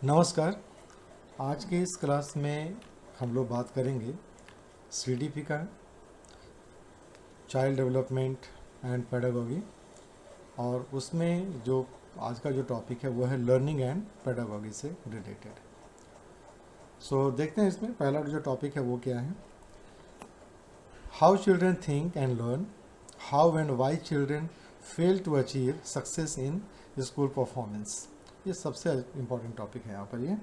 नमस्कार। आज के इस क्लास में हम लोग बात करेंगे सीडीपी का, चाइल्ड डेवलपमेंट एंड पेडागोगी, और उसमें जो आज का जो टॉपिक है वो है लर्निंग एंड पेडागोगी से रिलेटेड। सो देखते हैं इसमें पहला जो टॉपिक है वो क्या है। How children think and learn, how and why children fail to achieve success in school performance. ये सबसे इम्पोर्टेंट टॉपिक है यहाँ पर ये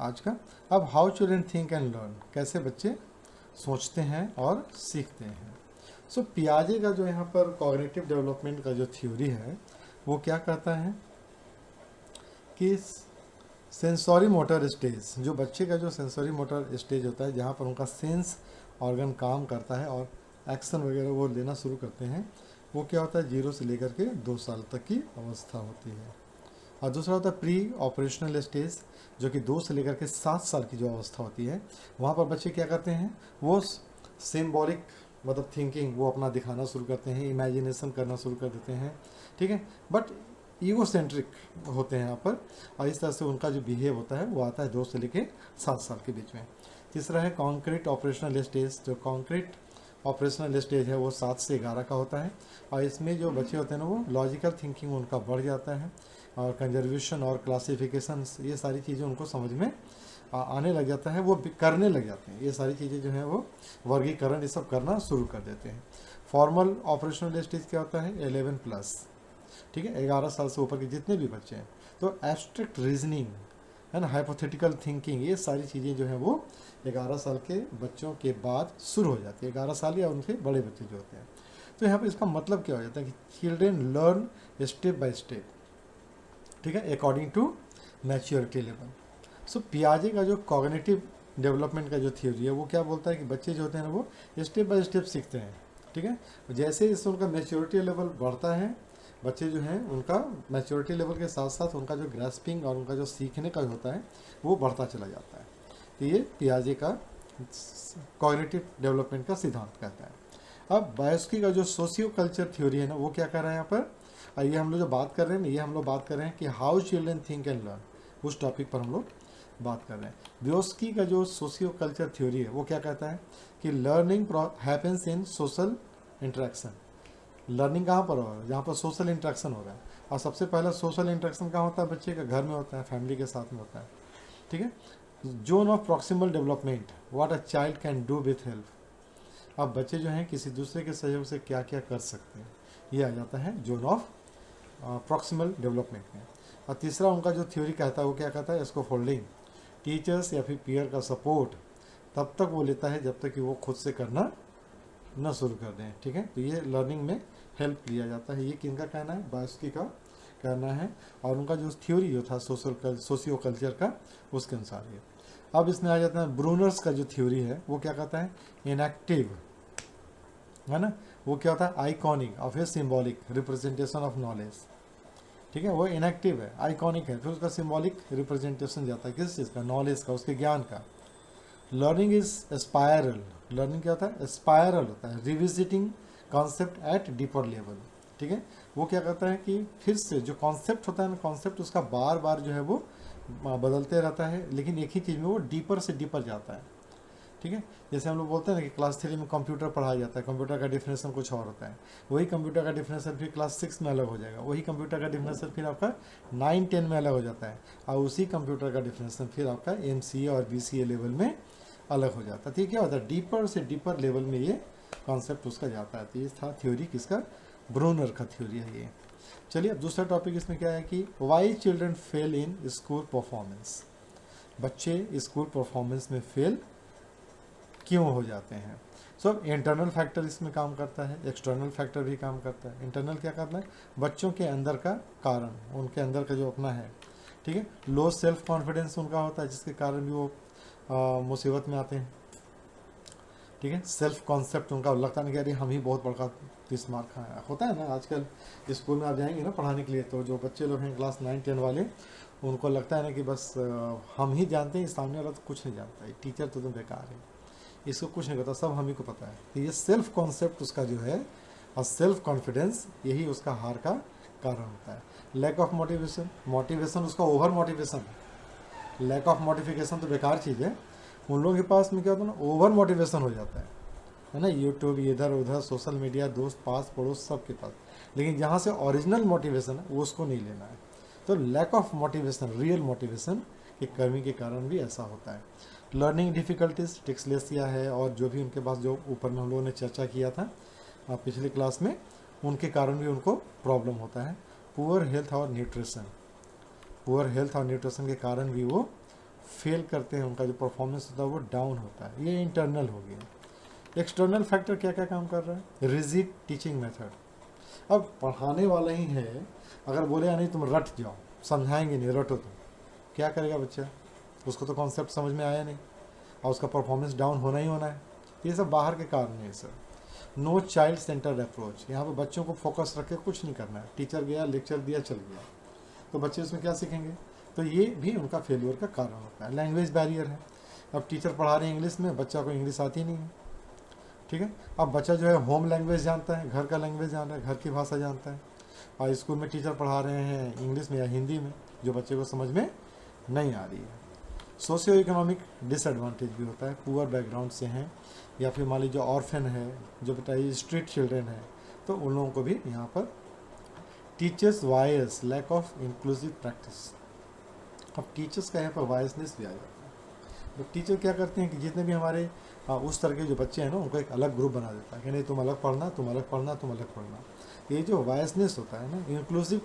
आज का। अब how children think and learn, कैसे बच्चे सोचते हैं और सीखते हैं। सो पियाजे का जो यहाँ पर कॉग्निटिव डेवलपमेंट का जो थ्योरी है वो क्या कहता है कि सेंसरी मोटर स्टेज, जो बच्चे का जो सेंसरी मोटर स्टेज होता है जहाँ पर उनका सेंस ऑर्गन काम करता है और एक्शन वगैरह वो लेना शुरू करते हैं, वो क्या होता है 0 से लेकर के 2 साल तक की अवस्था होती है। और दूसरा होता है प्री ऑपरेशनल स्टेज, जो कि 2 से लेकर के 7 साल की जो अवस्था होती है, वहाँ पर बच्चे क्या करते हैं, वो सिम्बॉलिक मतलब थिंकिंग वो अपना दिखाना शुरू करते हैं, इमेजिनेशन करना शुरू कर देते हैं, ठीक है, बट ईगोसेंट्रिक होते हैं यहाँ पर, और इस तरह से उनका जो बिहेव होता है वो आता है 2 से लेकर 7 साल के बीच में। तीसरा है कॉन्क्रीट ऑपरेशनल स्टेज। जो कॉन्क्रीट ऑपरेशनल स्टेज है वो 7 से 11 का होता है, और इसमें जो बच्चे होते हैं ना वो लॉजिकल थिंकिंग उनका बढ़ जाता है, और कंजर्वेशन और क्लासिफिकेशन ये सारी चीज़ें उनको समझ में आने लग जाता है, वो करने लग जाते हैं। ये सारी चीज़ें जो हैं वो वर्गीकरण ये सब करना शुरू कर देते हैं। फॉर्मल ऑपरेशनल स्टेज क्या होता है 11+, ठीक है, 11 साल से ऊपर के जितने भी बच्चे हैं। तो एब्स्ट्रैक्ट रीजनिंग है ना, हाइपोथेटिकल थिंकिंग, ये सारी चीज़ें जो हैं वो 11 साल के बच्चों के बाद शुरू हो जाती है, 11 साल या उनके बड़े बच्चे जो होते हैं। तो यहाँ पर इसका मतलब क्या हो जाता है कि children learn step by step, ठीक है, अकॉर्डिंग टू मैच्योरिटी लेवल। सो पियाजे का जो कॉग्निटिव डेवलपमेंट का जो थ्योरी है वो क्या बोलता है कि बच्चे जो होते हैं ना वो स्टेप बाय स्टेप सीखते हैं, ठीक है। जैसे इससे उनका मैच्योरिटी लेवल बढ़ता है, बच्चे जो हैं उनका मैच्योरिटी लेवल के साथ साथ उनका जो ग्रास्पिंग और उनका जो सीखने का होता है वो बढ़ता चला जाता है। तो ये पियाजे का कॉग्निटिव डेवलपमेंट का सिद्धांत कहता है। अब बायोस्की का जो सोशियो कल्चर थ्योरी है ना वो क्या कर रहा है यहाँ पर, ये हम लोग जो बात कर रहे हैं, ये हम लोग बात कर रहे हैं कि how children think and learn, उस टॉपिक पर हम लोग बात कर रहे हैं। व्योस्की का जो सोशियो कल्चर थ्योरी है वो क्या कहता है कि learning happens in social interaction. Learning कहाँ पर होगा, जहाँ पर सोशल इंटरेक्शन होगा, और सबसे पहला सोशल इंटरेक्शन कहाँ होता है, बच्चे का घर में होता है, फैमिली के साथ में होता है, ठीक है। Zone of proximal development, what a child can do with help. अब बच्चे जो हैं किसी दूसरे के सहयोग से क्या क्या कर सकते हैं, ये आ जाता है जोन ऑफ प्रॉक्सिमल डेवलपमेंट में। और तीसरा उनका जो थ्योरी कहता है वो क्या कहता है, इसको फोल्डिंग, टीचर्स या फिर पीयर का सपोर्ट तब तक वो लेता है जब तक कि वो खुद से करना न शुरू कर दें, ठीक है। तो ये लर्निंग में हेल्प लिया जाता है। ये किनका कहना है, बायोस्की का कहना है, और उनका जो थ्योरी जो था सोशियो कल्चर का उसके अनुसार ये। अब इसमें आ जाता है ब्रूनर्स का जो थ्योरी है वो क्या कहता है, इनएक्टिव है ना, वो क्या होता है आइकॉनिक और फिर सिम्बॉलिक रिप्रेजेंटेशन ऑफ नॉलेज, ठीक है, वो इनएक्टिव है, आइकॉनिक है, फिर उसका सिम्बॉलिक रिप्रेजेंटेशन जाता है किस चीज़ का, नॉलेज का, उसके ज्ञान का। लर्निंग इज स्पायरल, लर्निंग क्या होता है स्पायरल होता है, revisiting concept at deeper level, ठीक है। वो क्या करता है कि फिर से जो कॉन्सेप्ट होता है ना, कॉन्सेप्ट उसका बार बार जो है वो बदलते रहता है, लेकिन एक ही चीज़ में वो डीपर से डीपर जाता है, ठीक है। जैसे हम लोग बोलते हैं ना कि क्लास 3 में कंप्यूटर पढ़ाया जाता है, कंप्यूटर का डिफिनेशन कुछ और होता है, वही कंप्यूटर का डिफिनेशन फिर क्लास 6 में अलग हो जाएगा, वही कंप्यूटर का डिफिनेशन फिर आपका 9-10 में अलग हो जाता है, और उसी कंप्यूटर का डिफिनेशन फिर आपका MCA और BCA लेवल में अलग हो जाता है। तो क्या होता है डीपर से डीपर लेवल में ये कॉन्सेप्ट उसका जाता है। तो ये था थ्योरी किसका, ब्रूनर का थ्योरी है ये। चलिए अब दूसरा टॉपिक इसमें क्या है कि why children fail in school performance, बच्चे स्कूल परफॉर्मेंस में फेल क्यों हो जाते हैं। सो इंटरनल फैक्टर इसमें काम करता है, एक्सटर्नल फैक्टर भी काम करता है। इंटरनल क्या करता है, बच्चों के अंदर का कारण, उनके अंदर का जो अपना है, ठीक है, लो सेल्फ कॉन्फिडेंस उनका होता है जिसके कारण भी वो मुसीबत में आते हैं, ठीक है। सेल्फ कॉन्सेप्ट उनका लगता नहीं कि अरे हम ही बहुत बड़का तीस मार खाया होता है ना। आजकल स्कूल में आप जाएंगे ना पढ़ाने के लिए, तो जो बच्चे लोग हैं क्लास 9-10 वाले, उनको लगता है ना कि बस हम ही जानते हैं, सामने वाला तो कुछ नहीं जानता है, टीचर तो तुम बेकार है, इसको कुछ नहीं पता, सब हम ही को पता है। तो ये सेल्फ कॉन्सेप्ट उसका जो है और सेल्फ कॉन्फिडेंस, यही उसका हार का कारण होता है। लैक ऑफ मोटिवेशन, मोटिवेशन उसका over motivation, lack of motivation तो बेकार चीज़ है। उन लोगों के पास में क्या होता है ना, ओवर मोटिवेशन हो जाता है ना, यूट्यूब इधर उधर सोशल मीडिया दोस्त पास पड़ोस सबके पास, लेकिन जहाँ से ओरिजिनल मोटिवेशन है वो उसको नहीं लेना है। तो lack of motivation, real motivation की कमी के कारण भी ऐसा होता है। लर्निंग डिफ़िकल्टीज, डिस्लेक्सिया है, और जो भी उनके पास जो ऊपर में हम लोगों ने चर्चा किया था पिछली क्लास में, उनके कारण भी उनको प्रॉब्लम होता है। पुअर हेल्थ और न्यूट्रिशन, पुअर हेल्थ और न्यूट्रिशन के कारण भी वो फेल करते हैं, उनका जो परफॉर्मेंस होता है वो डाउन होता है। ये इंटरनल हो गया। एक्सटर्नल फैक्टर क्या क्या काम कर रहा है, रिजिड टीचिंग मेथड। अब पढ़ाने वाला ही है, अगर बोले या नहीं तुम रट जाओ, समझाएंगे नहीं, रटो तुम, क्या करेगा बच्चा? उसको तो कॉन्सेप्ट समझ में आया नहीं और उसका परफॉर्मेंस डाउन होना ही होना है। ये सब बाहर के कारण है sir. No child centred approach, यहाँ पर बच्चों को फोकस रख के कुछ नहीं करना है। टीचर गया, लेक्चर दिया, चल गया, तो बच्चे उसमें क्या सीखेंगे? तो ये भी उनका फेलियर का कारण होता है। लैंग्वेज बैरियर है, अब टीचर पढ़ा रहे हैं इंग्लिश में, बच्चा को इंग्लिश आती नहीं है, ठीक है। अब बच्चा जो है होम लैंग्वेज जानता है, घर का लैंग्वेज जानता है, घर की भाषा जानता है, और स्कूल में टीचर पढ़ा रहे हैं इंग्लिश में या हिंदी में, जो बच्चे को समझ में नहीं आ रही है। सोशियो इकोनॉमिक डिसएडवांटेज भी होता है, पुअर बैकग्राउंड से हैं, या फिर मान लीजिए ऑर्फन है, जो बताइए स्ट्रीट चिल्ड्रेन है, तो उन लोगों को भी यहाँ पर। Teachers bias, lack of inclusive practice. अब टीचर्स का यहाँ पर वायसनेस भी आ जाता है। तो टीचर क्या करते हैं कि जितने भी हमारे उस तरह के जो बच्चे हैं ना, उनको एक अलग ग्रुप बना देता है कि नहीं तुम अलग पढ़ना, तुम अलग पढ़ना, तुम अलग पढ़ना। ये जो वायसनेस होता है ना, इंक्लूसिव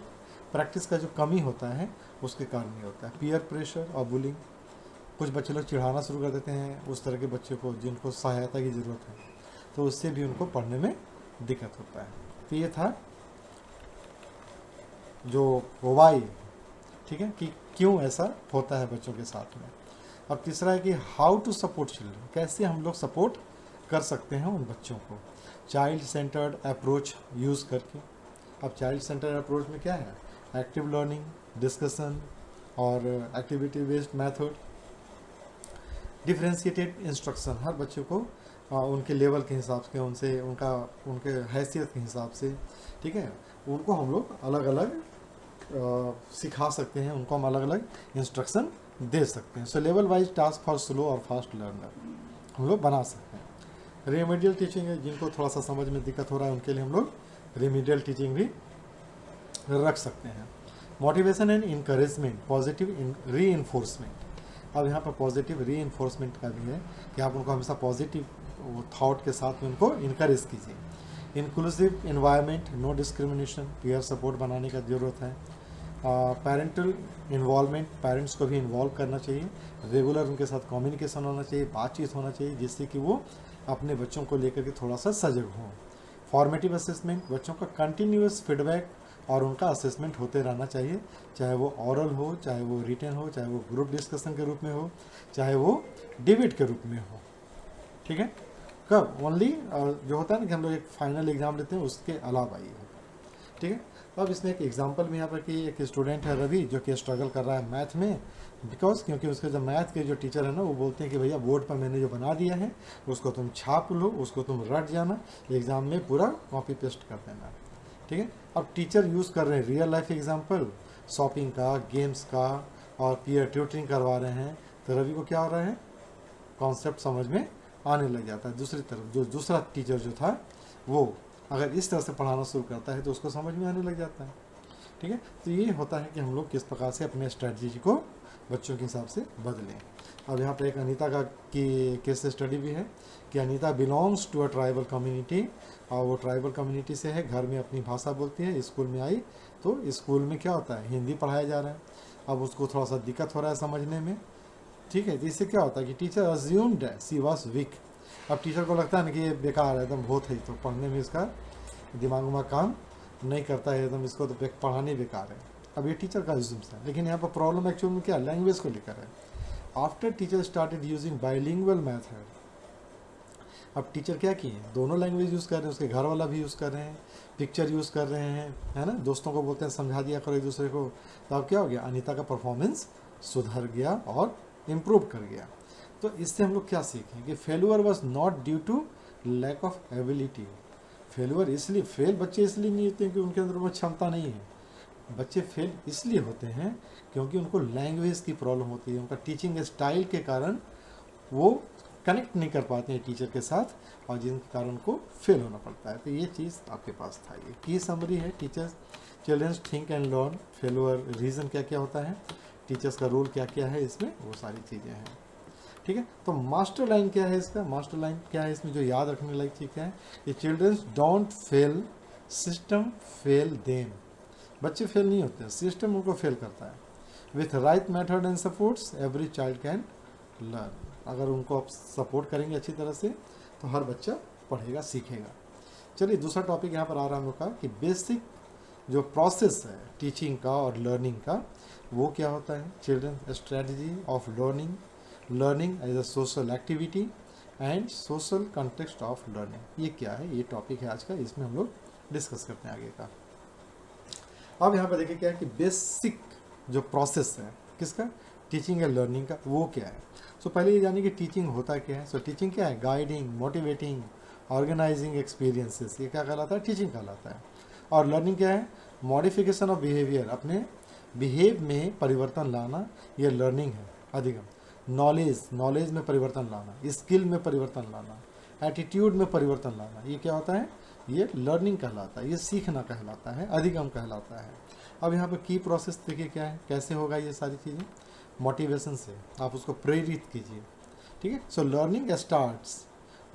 प्रैक्टिस का जो कमी होता है उसके कारण ही होता है। पीयर प्रेशर और बुलिंग, कुछ बच्चे लोग चिढ़ाना शुरू कर देते हैं उस तरह के बच्चे को जिनको सहायता की ज़रूरत है, तो उससे भी उनको पढ़ने में दिक्कत होता है। तो ये था जो वाई, ठीक है, कि क्यों ऐसा होता है बच्चों के साथ में। अब तीसरा है कि हाउ टू सपोर्ट चिल्ड्रन, कैसे हम लोग सपोर्ट कर सकते हैं उन बच्चों को चाइल्ड सेंटर्ड अप्रोच यूज़ करके। अब चाइल्ड सेंटर्ड अप्रोच में क्या है, एक्टिव लर्निंग, डिस्कशन और activity based method, differentiated instruction, हर बच्चे को उनके लेवल के हिसाब से, उनके हैसियत के हिसाब से, ठीक है, उनको हम लोग अलग अलग सिखा सकते हैं, उनको हम अलग अलग इंस्ट्रक्शन दे सकते हैं। सो level wise task for slow और फास्ट लर्नर हम लोग बना सकते हैं। रेमेडियल टीचिंग है, जिनको थोड़ा सा समझ में दिक्कत हो रहा है उनके लिए हम लोग रेमेडियल टीचिंग भी रख सकते हैं। मोटिवेशन एंड इनकरेजमेंट, पॉजिटिव री इन्फोर्समेंट। अब यहाँ पर पॉजिटिव री इन्फोर्समेंट का भी है कि आप उनको हमेशा पॉजिटिव थाट के साथ में उनको इनकरेज कीजिए। Inclusive environment, no discrimination, peer support बनाने का ज़रूरत है। पेरेंटल इन्वॉल्वमेंट, पेरेंट्स को भी इन्वॉल्व करना चाहिए, रेगुलर उनके साथ कम्युनिकेशन होना चाहिए, बातचीत होना चाहिए, जिससे कि वो अपने बच्चों को लेकर के थोड़ा सा सजग हों। फॉर्मेटिव असेसमेंट, बच्चों का कंटिन्यूस फीडबैक और उनका असेसमेंट होते रहना चाहिए, चाहे वो ऑरल हो, चाहे वो रिटन हो, चाहे वो ग्रुप डिस्कशन के रूप में हो, चाहे वो डिबेट के रूप में हो, ठीक है। कब ओनली जो होता है ना कि हम लोग एक फाइनल एग्जाम लेते हैं, उसके अलावा ये होता है, ठीक है। तो अब इसमें एक एग्जांपल में यहाँ पर कि एक स्टूडेंट है रवि, जो कि स्ट्रगल कर रहा है मैथ में, क्योंकि उसके जो मैथ के जो टीचर है ना, वो बोलते हैं कि भैया बोर्ड पर मैंने जो बना दिया है उसको तुम छाप लो, उसको तुम रट जाना, एग्ज़ाम में पूरा कॉपी पेस्ट कर देना, ठीक है। अब टीचर यूज़ कर रहे हैं रियल लाइफ एग्जाम्पल, शॉपिंग का, गेम्स का, और पीयर ट्यूटरिंग करवा रहे हैं, तो रवि को क्या हो रहा है, कॉन्सेप्ट समझ में आने लग जाता है। दूसरी तरफ जो दूसरा टीचर जो था, वो अगर इस तरह से पढ़ाना शुरू करता है तो उसको समझ में आने लग जाता है, ठीक है। तो ये होता है कि हम लोग किस प्रकार से अपने स्ट्रेटजी को बच्चों के हिसाब से बदलें। अब यहाँ पर एक अनीता का की केस स्टडी भी है कि Anita belongs to a tribal community, और वो ट्राइबल कम्युनिटी से है, घर में अपनी भाषा बोलती है, स्कूल में आई तो स्कूल में क्या होता है, हिंदी पढ़ाया जा रहा है, अब उसको थोड़ा सा दिक्कत हो रहा है समझने में, ठीक है। तो इससे क्या होता है कि teacher assumed she was weak. अब टीचर को लगता है ना कि ये बेकार है, एकदम बहुत है, तो पढ़ने में इसका दिमाग में काम नहीं करता है, एकदम इसको तो पढ़ाने बेकार है। अब ये टीचर का अज्यूम्स है, लेकिन यहाँ पर प्रॉब्लम एक्चुअल में क्या, लैंग्वेज को लेकर है। After teacher started using bilingual method, अब टीचर क्या किए, दोनों लैंग्वेज यूज़ कर रहे हैं, उसके घर वाला भी यूज़ कर रहे हैं, पिक्चर यूज़ कर रहे हैं, है ना, दोस्तों को बोलते हैं समझा दिया करो एक दूसरे को, तो अब क्या हो गया, अनीता का परफॉर्मेंस सुधर गया और इम्प्रूव कर गया। तो इससे हम लोग क्या सीखें कि failure was not due to lack of ability. Failure इसलिए, फेल बच्चे इसलिए नहीं होते हैं कि उनके अंदर वो क्षमता नहीं है, बच्चे फेल इसलिए होते हैं क्योंकि उनको लैंग्वेज की प्रॉब्लम होती है, उनका टीचिंग स्टाइल के कारण वो कनेक्ट नहीं कर पाते हैं टीचर के साथ, और जिनके कारण उनको फेल होना पड़ता है। तो ये चीज़ आपके पास था। ये की समरी है teachers childrens think and learn failure reason क्या क्या होता है, टीचर्स का रोल क्या क्या है इसमें, वो सारी चीज़ें हैं। ठीक है, तो मास्टर लाइन क्या है इसका, मास्टर लाइन क्या है इसमें जो याद रखने लायक चीज़ क्या है, ये childrens don't fail, system fail them. बच्चे फेल नहीं होते हैं, सिस्टम उनको फेल करता है। With right method and supports every child can learn. अगर उनको आप सपोर्ट करेंगे अच्छी तरह से तो हर बच्चा पढ़ेगा सीखेगा। चलिए दूसरा टॉपिक यहाँ पर आ रहा है हम लोग का कि बेसिक जो प्रोसेस है टीचिंग का और लर्निंग का वो क्या होता है। Children strategy of learning, learning as a social activity and social context of learning, ये क्या है, ये टॉपिक है आज का, इसमें हम लोग डिस्कस करते हैं आगे का। अब यहाँ पर देखिए क्या है कि बेसिक जो प्रोसेस है किसका, टीचिंग एंड लर्निंग का, वो क्या है। सो पहले ये जानिए कि टीचिंग होता क्या है। सो टीचिंग क्या है, गाइडिंग, मोटिवेटिंग, ऑर्गेनाइजिंग एक्सपीरियंसेस, ये क्या कहलाता है, टीचिंग कहलाता है। और लर्निंग क्या है, मॉडिफिकेशन ऑफ बिहेवियर, अपने बिहेव में परिवर्तन लाना, ये लर्निंग है अधिगम। नॉलेज, नॉलेज में परिवर्तन लाना, स्किल में परिवर्तन लाना, एटीट्यूड में परिवर्तन लाना, ये क्या होता है, ये लर्निंग कहलाता है, ये सीखना कहलाता है, अधिगम कहलाता है। अब यहाँ पे की प्रोसेस देखिए क्या है, कैसे होगा ये सारी चीज़ें, मोटिवेशन से आप उसको प्रेरित कीजिए। ठीक है, so learning starts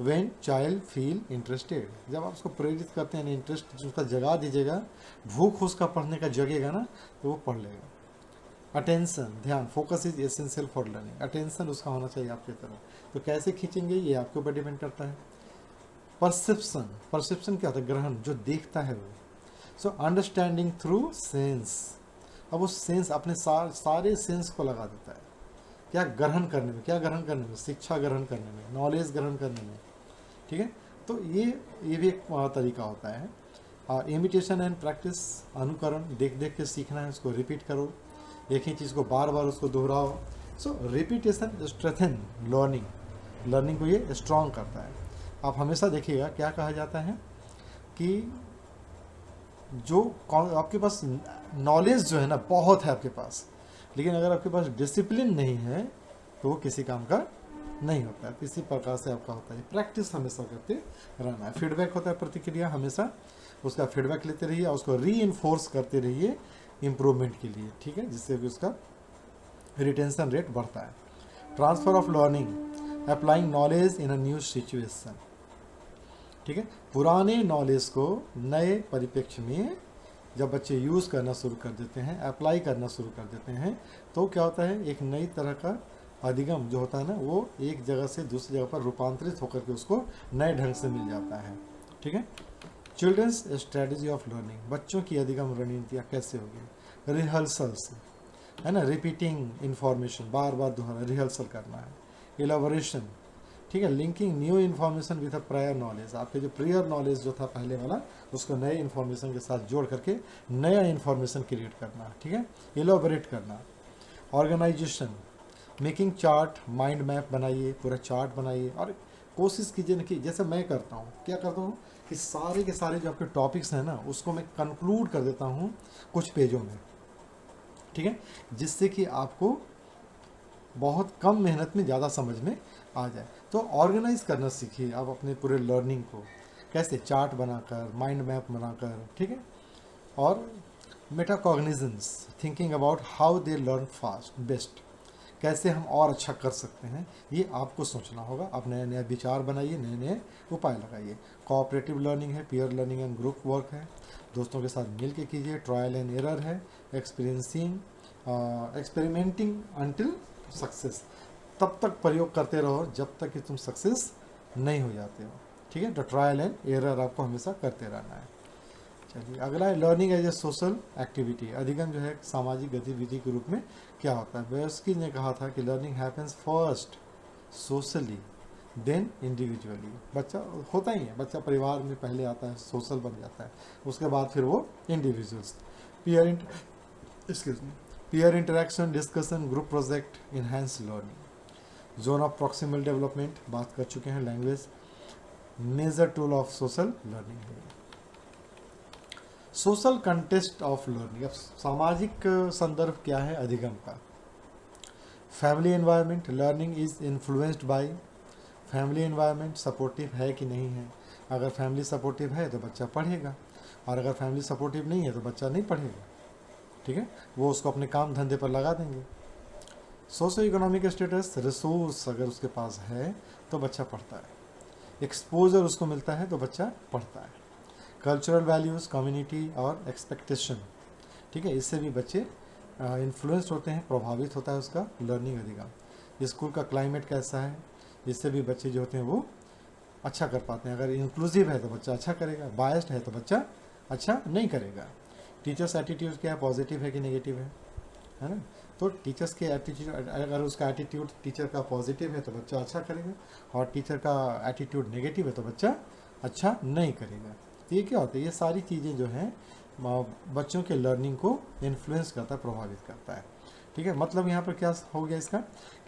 when child feel interested, जब आप उसको प्रेरित करते हैं, इंटरेस्ट उसका जगा दीजिएगा, भूख उसका पढ़ने का जगेगा ना तो वो पढ़ लेगा। अटेंशन, ध्यान, focus is essential for learning, attention उसका होना चाहिए आपकी तरफ। तो कैसे खींचेंगे ये आपके ऊपर डिपेंड करता है। परसेप्शन, परसेप्शन क्या होता है, ग्रहण, जो देखता है वो। सो अंडरस्टैंडिंग थ्रू सेंस, अब वो सेंस अपने सारे सेंस को लगा देता है, क्या ग्रहण करने में, क्या ग्रहण करने में, शिक्षा ग्रहण करने में, नॉलेज ग्रहण करने में। ठीक है, तो ये भी एक तरीका होता है। इमिटेशन एंड प्रैक्टिस, अनुकरण, देख देख के सीखना है, उसको रिपीट करो, एक ही चीज़ को बार बार उसको दोहराओ। सो रिपीटेशन स्ट्रेंथन लर्निंग, लर्निंग को ये स्ट्रॉन्ग करता है। आप हमेशा देखिएगा क्या कहा जाता है कि जो आपके पास नॉलेज जो है ना बहुत है आपके पास, लेकिन अगर आपके पास डिसिप्लिन नहीं है तो वो किसी काम का नहीं होता है। इसी प्रकार से आपका होता है, प्रैक्टिस हमेशा करते रहना है। फीडबैक होता है, प्रतिक्रिया, हमेशा उसका फीडबैक लेते रहिए और उसको री करते रहिए इम्प्रूवमेंट के लिए। ठीक है, जिससे भी उसका रिटेंशन रेट बढ़ता है। Transfer of learning, applying knowledge in a new situation. ठीक है, पुराने नॉलेज को नए परिप्रेक्ष्य में जब बच्चे यूज़ करना शुरू कर देते हैं, अप्लाई करना शुरू कर देते हैं, तो क्या होता है, एक नई तरह का अधिगम जो होता है ना, वो एक जगह से दूसरी जगह पर रूपांतरित होकर के उसको नए ढंग से मिल जाता है। ठीक है, चिल्ड्रंस स्ट्रेटजी ऑफ लर्निंग, बच्चों की अधिगम रणनीतियाँ कैसे होगी, रिहर्सल्स है ना, रिपीटिंग इन्फॉर्मेशन, बार बार दोहरा रिहर्सल करना है। एलाबोरेशन, ठीक है, linking new information with a prior knowledge, आपके जो प्रायर नॉलेज जो था पहले वाला उसको नए इन्फॉर्मेशन के साथ जोड़ करके नया इन्फॉर्मेशन क्रिएट करना। ठीक है, एलाबोरेट करना। Organisation, making chart, mind map बनाइए, पूरा चार्ट बनाइए और कोशिश कीजिए ना कि जैसे मैं करता हूँ, क्या करता हूँ कि सारे के सारे जो आपके टॉपिक्स हैं ना उसको मैं कंक्लूड कर देता हूँ कुछ पेजों में। ठीक है, जिससे कि आपको बहुत कम मेहनत में ज़्यादा समझ में आ जाए। तो ऑर्गेनाइज करना सीखिए आप अपने पूरे लर्निंग को, कैसे, चार्ट बनाकर, माइंड मैप बनाकर। ठीक है, और metacognition, thinking about how they learn fast best, कैसे हम और अच्छा कर सकते हैं, ये आपको सोचना होगा। आप नए नए विचार बनाइए, नए नए उपाय लगाइए। कोऑपरेटिव लर्निंग है, peer learning and group work है, दोस्तों के साथ मिल के कीजिए। ट्रायल एंड एरर है, एक्सपेरिमेंटिंग अंटिल सक्सेस, तब तक प्रयोग करते रहो जब तक कि तुम सक्सेस नहीं हो जाते हो। ठीक है, तो ट्रायल एंड एरर आपको हमेशा करते रहना है। चलिए अगला है learning as a social activity, अधिगम जो है सामाजिक गतिविधि के रूप में क्या होता है। वेस्की ने कहा था कि learning happens first socially then individually, बच्चा होता ही है, बच्चा परिवार में पहले आता है, सोशल बन जाता है, उसके बाद फिर वो individuals. Peer interaction, discussion, group project, enhance learning. Zone of proximal development बात कर चुके हैं, language major tool of social learning है। सोशल कंटेस्ट ऑफ लर्निंग, अब सामाजिक संदर्भ क्या है अधिगम का। Family environment, learning is influenced by family environment, supportive है कि नहीं है। अगर फैमिली सपोर्टिव है तो बच्चा पढ़ेगा, और अगर फैमिली सपोर्टिव नहीं है तो बच्चा नहीं पढ़ेगा। ठीक है, वो उसको अपने काम धंधे पर लगा देंगे। सोशो इकोनॉमिक स्टेटस, रिसोर्स अगर उसके पास है तो बच्चा पढ़ता है। एक्सपोजर उसको मिलता है तो बच्चा पढ़ता है। कल्चरल वैल्यूज़, कम्युनिटी और एक्सपेक्टेशन, ठीक है, इससे भी बच्चे इन्फ्लुएंस होते हैं, प्रभावित होता है उसका लर्निंग अधिगम। स्कूल का क्लाइमेट कैसा है, इससे भी बच्चे जो होते हैं वो अच्छा कर पाते हैं। अगर इंक्लूसिव है तो बच्चा अच्छा करेगा, बायस्ड है तो बच्चा अच्छा नहीं करेगा। टीचर्स एटीट्यूड क्या है, पॉजिटिव है कि नेगेटिव है ना। तो टीचर्स के एटीट्यूड, अगर उसका एटीट्यूड टीचर का पॉजिटिव है तो बच्चा अच्छा करेगा, और टीचर का एटीट्यूड नेगेटिव है तो बच्चा अच्छा नहीं करेगा। तो ये क्या होता है, ये सारी चीज़ें जो हैं बच्चों के लर्निंग को इन्फ्लुएंस करता है, प्रभावित करता है। ठीक है, मतलब यहाँ पर क्या हो गया इसका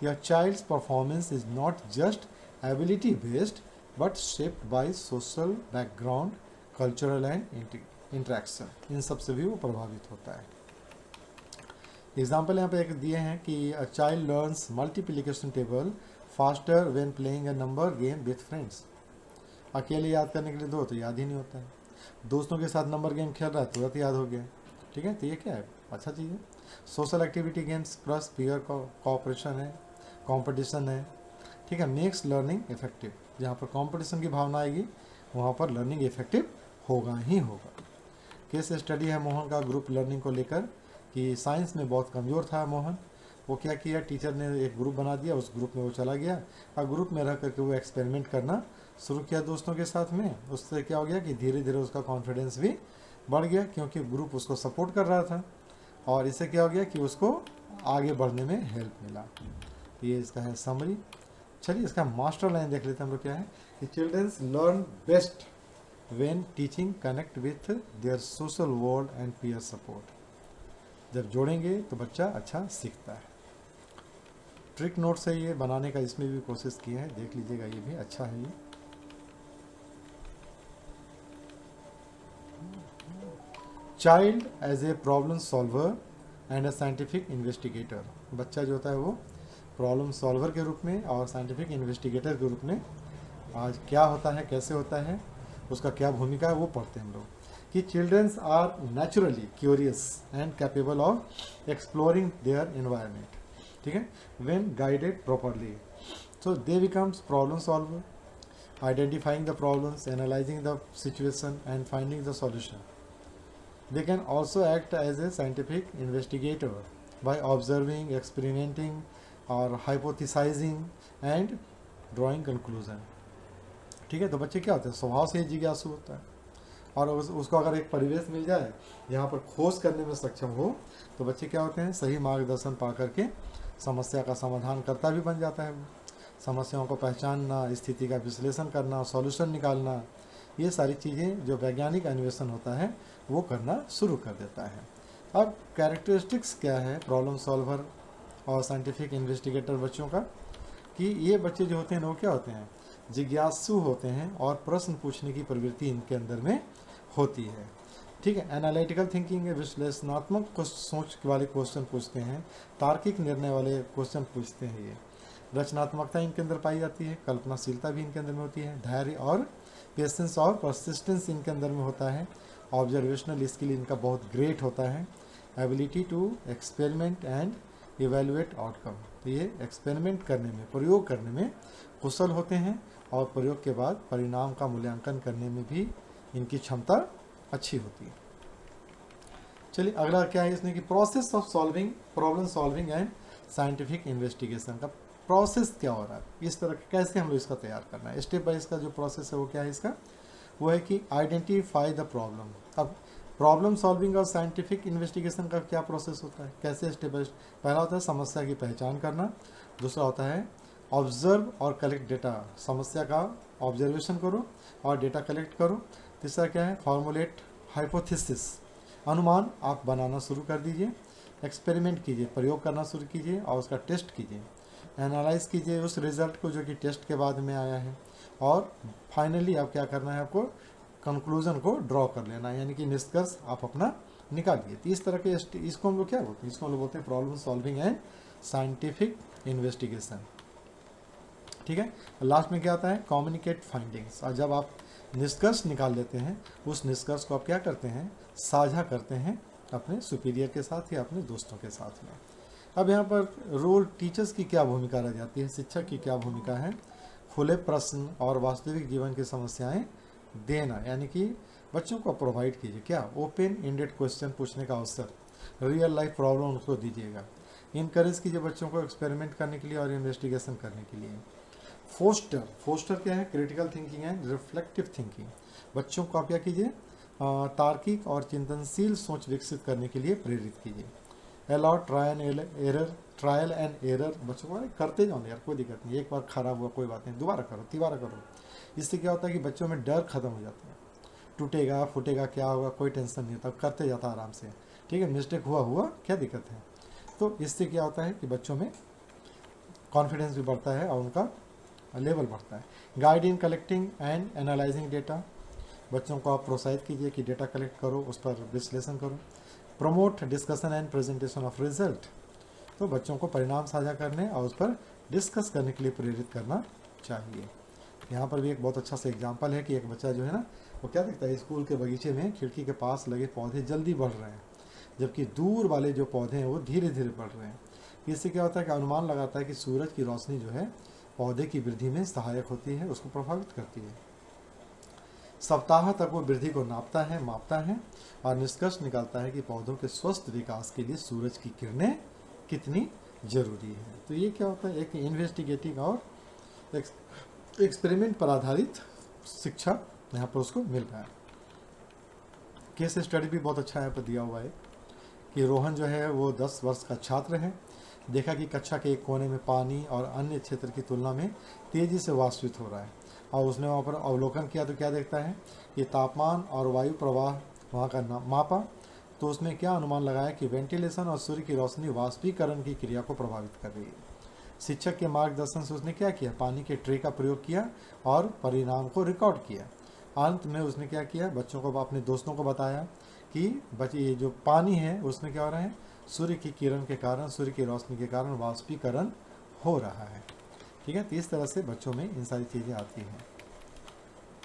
कि a child's performance is not just ability based but shaped by social background, cultural and interaction, इन सब से भी वो प्रभावित होता है। एग्जाम्पल यहाँ पे एक दिए हैं कि a child learns multiplication table faster when playing a number game with friends. अकेले याद करने के लिए दो तो याद ही नहीं होता है, दोस्तों के साथ नंबर गेम खेल रहा है तुरंत याद हो गया। ठीक है, तो ये क्या है, अच्छा चीज़ है। Social activity games plus peer cooperation है, कंपटीशन है। ठीक है, मेक्स लर्निंग इफेक्टिव, जहाँ पर कंपटीशन की भावना आएगी वहाँ पर लर्निंग इफेक्टिव होगा ही होगा। केस स्टडी है मोहन का ग्रुप लर्निंग को लेकर, कि साइंस में बहुत कमज़ोर था मोहन। वो क्या किया, टीचर ने एक ग्रुप बना दिया, उस ग्रुप में वो चला गया और ग्रुप में रह करके वो एक्सपेरिमेंट करना शुरू किया दोस्तों के साथ में। उससे क्या हो गया कि धीरे धीरे उसका कॉन्फिडेंस भी बढ़ गया, क्योंकि ग्रुप उसको सपोर्ट कर रहा था, और इससे क्या हो गया कि उसको आगे बढ़ने में हेल्प मिला। ये इसका है समरी। चलिए इसका मास्टर लाइन देख लेते हैं हम लोग, क्या है कि childrens learn best when teaching connect with their social world and peer support. जब जोड़ेंगे तो बच्चा अच्छा सीखता है। ट्रिक नोट्स है ये बनाने का, इसमें भी कोशिश की है, देख लीजिएगा, ये भी अच्छा है। ये child as a problem solver and a scientific investigator, बच्चा जो होता है वो प्रॉब्लम सॉल्वर के रूप में और साइंटिफिक इन्वेस्टिगेटर के रूप में आज क्या होता है, कैसे होता है, उसका क्या भूमिका है, वो पढ़ते हैं हम लोग। कि childrens are naturally curious and capable of exploring their environment. ठीक है, when guided properly so they becomes problem solver, identifying the problems, analysing the situation and finding the solution. They can also act as a scientific investigator by observing, experimenting, or hypothesizing and drawing conclusion. ठीक है, तो बच्चे क्या होते हैं, स्वभाव से ही जिज्ञासु होता है, और उसको अगर एक परिवेश मिल जाए जहाँ पर खोज करने में सक्षम हो तो बच्चे क्या होते हैं, सही मार्गदर्शन पा करके समस्या का समाधान करता भी बन जाता है। वो समस्याओं को पहचानना, स्थिति का विश्लेषण करना, सॉल्यूशन निकालना, ये सारी चीज़ें जो वैज्ञानिक अन्वेषण होता है वो करना शुरू कर देता है। अब कैरेक्टरिस्टिक्स क्या है प्रॉब्लम सॉल्वर और साइंटिफिक इन्वेस्टिगेटर बच्चों का, कि ये बच्चे जो होते हैं वो क्या होते हैं, जिज्ञासु होते हैं और प्रश्न पूछने की प्रवृत्ति इनके अंदर में होती है। ठीक है, एनालिटिकल थिंकिंग है, विश्लेषणात्मक सोच वाले क्वेश्चन पूछते हैं, तार्किक निर्णय वाले क्वेश्चन पूछते हैं। ये रचनात्मकता इनके अंदर पाई जाती है, कल्पनाशीलता भी इनके अंदर में होती है, धैर्य और पेशेंस और परसिस्टेंस इनके अंदर में होता है, ऑब्जर्वेशनल स्किल इनका बहुत ग्रेट होता है, ability to experiment and evaluate outcome. तो ये एक्सपेरिमेंट करने में, प्रयोग करने में कुशल होते हैं, और प्रयोग के बाद परिणाम का मूल्यांकन करने में भी इनकी क्षमता अच्छी होती है। चलिए अगला क्या है इसमें कि process of solving, problem solving and scientific investigation का प्रोसेस क्या हो रहा है, इस तरह कैसे हम लोग इसका तैयार करना है, स्टेप बाय इसका जो प्रोसेस है वो क्या है इसका, वो है कि आइडेंटिफाई द प्रॉब्लम। अब प्रॉब्लम सॉल्विंग और साइंटिफिक इन्वेस्टिगेशन का क्या प्रोसेस होता है, कैसे स्टेप बाय स्टेप। पहला होता है समस्या की पहचान करना, दूसरा होता है ऑब्जर्व और कलेक्ट डेटा, समस्या का ऑब्जर्वेशन करो और डेटा कलेक्ट करो। तीसरा क्या है, फॉर्मुलेट हाइपोथेसिस, अनुमान आप बनाना शुरू कर दीजिए, एक्सपेरिमेंट कीजिए, प्रयोग करना शुरू कीजिए और उसका टेस्ट कीजिए, एनालाइज कीजिए उस रिज़ल्ट को जो कि टेस्ट के बाद में आया है, और फाइनली अब क्या करना है आपको, कंक्लूजन को ड्रॉ कर लेना, यानी कि निष्कर्ष आप अपना निकालिए। तो इस तरह के इसको हम लोग क्या बोलते हैं, इसको हम लोग बोलते हैं problem solving and scientific investigation. ठीक है, लास्ट में क्या आता है, कम्युनिकेट फाइंडिंग्स। और जब आप निष्कर्ष निकाल लेते हैं, उस निष्कर्ष को आप क्या करते हैं, साझा करते हैं अपने सुपीरियर के साथ या अपने दोस्तों के साथ में। अब यहाँ पर रोल टीचर्स की क्या भूमिका रह जाती है, शिक्षक की क्या भूमिका है, खुले प्रश्न और वास्तविक जीवन की समस्याएं देना, यानी कि बच्चों को प्रोवाइड कीजिए क्या, ओपन एंडेड क्वेश्चन पूछने का अवसर, रियल लाइफ प्रॉब्लम उनको दीजिएगा, इनकरेज कीजिए बच्चों को एक्सपेरिमेंट करने के लिए और इन्वेस्टिगेशन करने के लिए। फोस्टर क्या है, critical thinking and reflective thinking. बच्चों को आप क्या कीजिए, तार्किक और चिंतनशील सोच विकसित करने के लिए प्रेरित कीजिए। अलाउ ट्रायल एंड एरर, बच्चों को करते जाओ यार, कोई दिक्कत नहीं, एक बार खराब हुआ कोई बात नहीं, दोबारा करो, तिबारा करो। इससे क्या होता है कि बच्चों में डर खत्म हो जाता है, टूटेगा फूटेगा क्या होगा कोई टेंशन नहीं होता, करते जाता आराम से। ठीक है, मिस्टेक हुआ क्या दिक्कत है। तो इससे क्या होता है कि बच्चों में कॉन्फिडेंस भी बढ़ता है और उनका लेवल बढ़ता है। Guide in collecting and analysing data, बच्चों को आप प्रोत्साहित कीजिए कि डेटा कलेक्ट करो, उस पर विश्लेषण करो। Promote discussion and presentation of result, तो बच्चों को परिणाम साझा करने और उस पर डिस्कस करने के लिए प्रेरित करना चाहिए। यहाँ पर भी एक बहुत अच्छा सा एग्जाम्पल है कि एक बच्चा जो है ना, वो क्या देखता है, स्कूल के बगीचे में खिड़की के पास लगे पौधे जल्दी बढ़ रहे हैं, जबकि दूर वाले जो पौधे हैं वो धीरे धीरे बढ़ रहे हैं। इससे क्या होता है कि अनुमान लगाता है कि सूरज की रोशनी जो है पौधे की वृद्धि में सहायक होती है, उसको प्रभावित करती है। सप्ताह तक वो वृद्धि को मापता है और निष्कर्ष निकालता है कि पौधों के स्वस्थ विकास के लिए सूरज की किरणें कितनी जरूरी है। तो ये क्या होता है, एक इन्वेस्टिगेटिव और एक्सपेरिमेंट पर आधारित शिक्षा यहाँ पर उसको मिल रहा है। केस स्टडी भी बहुत अच्छा यहाँ पर दिया हुआ है कि रोहन जो है वो 10 वर्ष का छात्र है। देखा कि कक्षा के एक कोने में पानी और अन्य क्षेत्र की तुलना में तेज़ी से वाष्पित हो रहा है, और उसने वहाँ पर अवलोकन किया तो क्या देखता है कि तापमान और वायु प्रवाह वहाँ का मापा, तो उसने क्या अनुमान लगाया कि वेंटिलेशन और सूर्य की रोशनी वाष्पीकरण की क्रिया को प्रभावित कर रही है। शिक्षक के मार्गदर्शन से उसने क्या किया, पानी के ट्रे का प्रयोग किया और परिणाम को रिकॉर्ड किया। अंत में उसने क्या किया, बच्चों को अपने दोस्तों को बताया कि बच्चे ये जो पानी है उसमें क्या हो रहा है, सूर्य की किरण के कारण, सूर्य की रोशनी के कारण वाष्पीकरण हो रहा है। ठीक है, तो इस तरह से बच्चों में इन सारी चीज़ें आती हैं।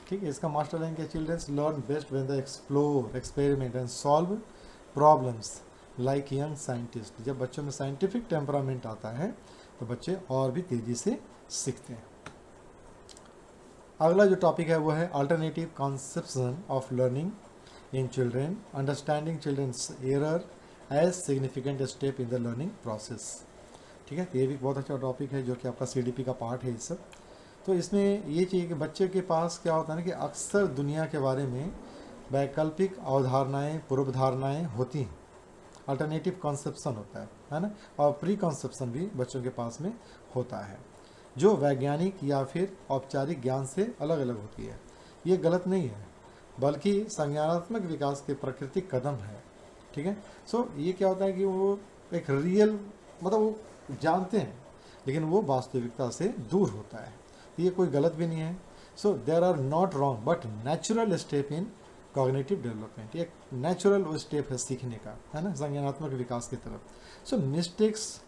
ठीक है, इसका मास्टर लाइन क्या, childrens learn best when they explore, experiment and solve problems like young scientist. जब बच्चों में साइंटिफिक टेम्परामेंट आता है तो बच्चे और भी तेज़ी से सीखते हैं। अगला जो टॉपिक है वो है alternative conception of learning in children, understanding childrens error as significant step in the learning process. ठीक है, ये भी बहुत अच्छा टॉपिक है जो कि आपका CDP का पार्ट है। इस सब तो इसमें ये चाहिए कि बच्चे के पास क्या होता है ना कि अक्सर दुनिया के बारे में वैकल्पिक अवधारणाएं, पूर्व धारणाएं होती हैं, अल्टरनेटिव कॉन्सेप्शन होता है ना, और प्री कॉन्सेप्शन भी बच्चों के पास में होता है जो वैज्ञानिक या फिर औपचारिक ज्ञान से अलग अलग होती है। ये गलत नहीं है, बल्कि संज्ञानात्मक विकास के प्राकृतिक कदम है। ठीक है, सो ये क्या होता है कि वो एक रियल, मतलब वो जानते हैं लेकिन वो वास्तविकता से दूर होता है, तो ये कोई गलत भी नहीं है। So there are not wrong but natural step in cognitive development, एक नेचुरल स्टेप है सीखने का, है ना, संज्ञानात्मक विकास की तरफ। सो मिस्टेक्स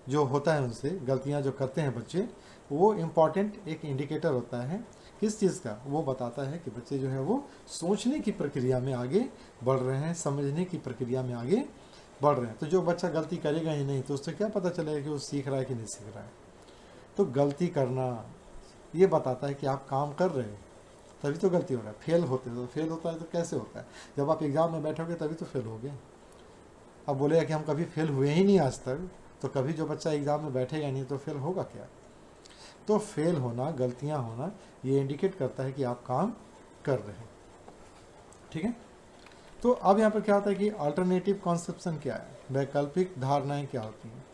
जो होता है, उनसे गलतियां जो करते हैं बच्चे, वो इम्पॉर्टेंट एक इंडिकेटर होता है किस चीज़ का, वो बताता है कि बच्चे जो है वो सोचने की प्रक्रिया में आगे बढ़ रहे हैं, समझने की प्रक्रिया में आगे बढ़ रहे हैं। तो जो बच्चा गलती करेगा ही नहीं तो उससे क्या पता चलेगा कि वो सीख रहा है कि नहीं सीख रहा है। तो गलती करना ये बताता है कि आप काम कर रहे हो, तभी तो गलती हो रहा है। फेल होता है तो कैसे होता है, जब आप एग्ज़ाम में बैठोगे तभी तो फेल होगे। अब बोलेगा कि हम कभी फेल हुए ही नहीं आज तक, तो कभी जो बच्चा एग्ज़ाम में बैठेगा नहीं तो फेल होगा क्या। तो फेल होना, गलतियां होना, ये इंडिकेट करता है कि आप काम कर रहे हैं। ठीक है, तो अब यहाँ पर क्या होता है कि अल्टरनेटिव कॉन्सेप्शन क्या है, वैकल्पिक धारणाएं क्या होती हैं।